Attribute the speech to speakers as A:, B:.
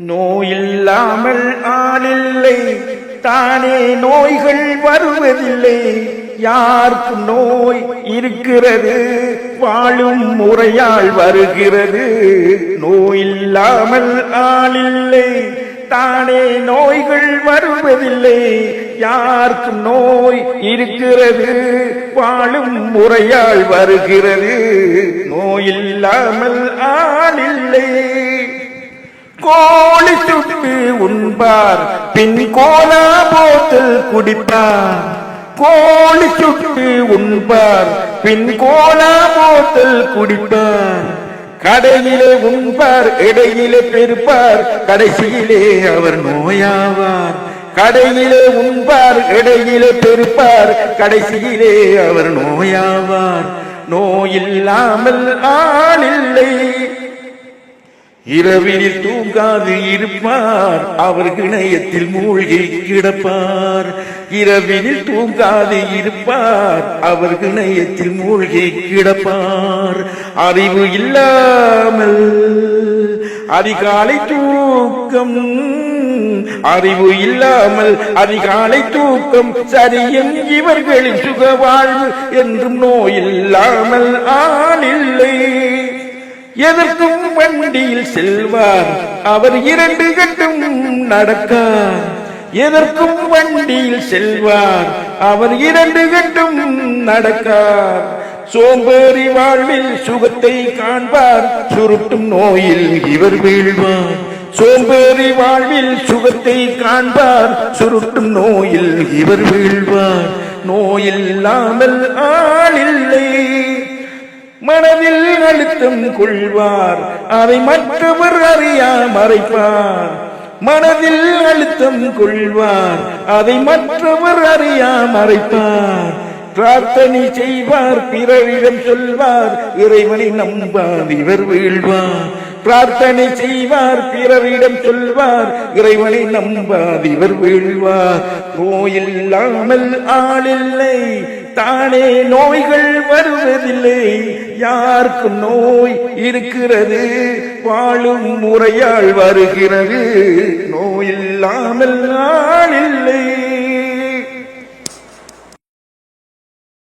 A: நோயில்லாமல் ஆளில்லை, தானே நோய்கள் வருவதில்லை. யாருக்கும் நோய் இருக்கிறது, வாழும் முறையால் வருகிறது. நோயில்லாமல் ஆளில்லை, தானே நோய்கள் வருவதில்லை. யாருக்கும் நோய் இருக்கிறது, வாழும் முறையால் வருகிறது. நோயில்லாமல் ஆளில்லை. கோழி சுட்டு உண்பார், பின் கோலா போத்தல் குடிப்பார். கோழி சுட்டு உண்பார், பின் கோலா போத்தல் குடிப்பார். கடையிலே உண்பார், இடையிலே பெருப்பார், கடைசியிலே அவர் நோயாவார். கடையிலே உண்பார், இடையிலே பெருப்பார், கடைசியிலே அவர் நோயாவார். நோயில்லாமல் ஆளில்லை. இரவினில் தூங்காது இருப்பார், அவர் இணையத்தில் மூழ்கி கிடப்பார். இரவினில் தூங்காது இருப்பார், அவர் இணையத்தில் மூழ்கி கிடப்பார். அறிவு இல்லாமல் அதிகாலை தூக்கம், அறிவு இல்லாமல் அதிகாலை தூக்கம் சரியும் இவர்களின் சுக வாழ்வு என்றும் நோயில்லாமல் ஆளில்லை. எதற்கும் வண்டியில் செல்வார், அவர் இரண்டு கட்டும் நடக்கார். எதற்கும் வண்டியில் செல்வார், அவர் இரண்டு கட்டும் நடக்கார். சோம்பேறி வாழ்வில் சுகத்தை காண்பார், சுருட்டும் நோயில் இவர் வீழ்வார். சோம்பேறி வாழ்வில் சுகத்தை காண்பார், சுருட்டும் நோயில் இவர் வீழ்வார். நோயில்லாமல் ஆளில்லை. மனதில் அழுத்தம் கொள்வார், அதை மற்றவர் அறியா மறைப்பார். மனதில் அழுத்தம் கொள்வார், அதை மற்றவர் அறியா மறைப்பார். பிரார்த்தனை செய்வார், பிறரிடம் சொல்வார், இறைவனை நம்பார் இவர் வீழ்வார். பிரார்த்தனை செய்வார், பிறரிடம் சொல்வார், இறைவனை நம்பார் இவர் வீழ்வார். நோயில்லாமல் ஆளில்லை, தானே நோய்கள் வருவதில்லை. யாருக்கும் நோய் இருக்கிறது, வாழும் முறையால் வருகிறது. நோயில்லாமல் ஆளில்லை.